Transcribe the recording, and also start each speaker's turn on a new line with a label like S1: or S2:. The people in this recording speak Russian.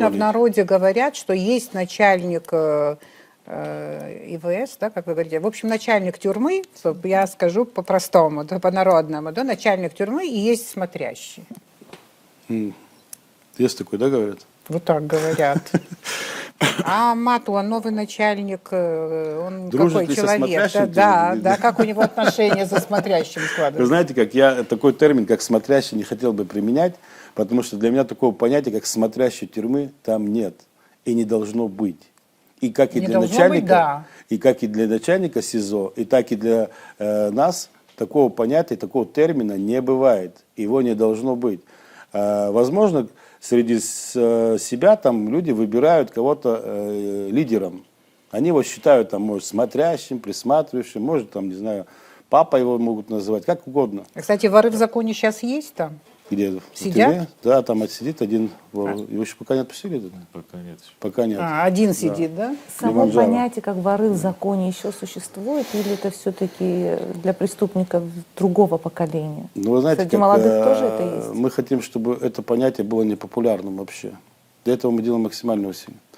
S1: обычно в народе говорят, что есть начальник ИВС, да, как вы говорите, в общем, начальник тюрьмы, я скажу по-простому, да, по-народному, да, начальник тюрьмы и есть смотрящий.
S2: Есть такой, да, говорят?
S1: Вот так говорят. А Матуа, новый начальник, он
S2: Дружит
S1: какой
S2: ли со
S1: человек?
S2: смотрящим?
S1: Да, как у него отношения со смотрящим
S2: Вы
S1: складываются?
S2: знаете, как я такой термин, как смотрящий, не хотел бы применять, потому что для меня такого понятия, как смотрящей тюрьмы, там нет и не должно быть. И как и
S1: Не
S2: для
S1: должно
S2: начальника,
S1: быть, да.
S2: и как и для начальника СИЗО, и так и для нас такого понятия, такого термина не бывает. Его не должно быть. Возможно, среди себя там люди выбирают кого-то лидером. Они его считают, там, может, смотрящим, присматривающим, может, там, не знаю, папа его могут называть, как угодно.
S1: Кстати, воры в законе сейчас есть там?
S2: Где?
S1: Сидят?
S2: В тюрьме? Да, там отсидит один вор. Его еще пока не отпустили?
S3: Пока нет.
S2: Пока нет.
S1: Один сидит, да?
S4: Само
S2: Килиманджаро.
S4: понятие, как воры в законе, еще существует, или это все-таки для преступников другого поколения?
S2: Ну, вы знаете,
S4: Среди молодых тоже это есть?
S2: мы хотим, чтобы это понятие было непопулярным вообще. Для этого мы делаем максимальные усилия.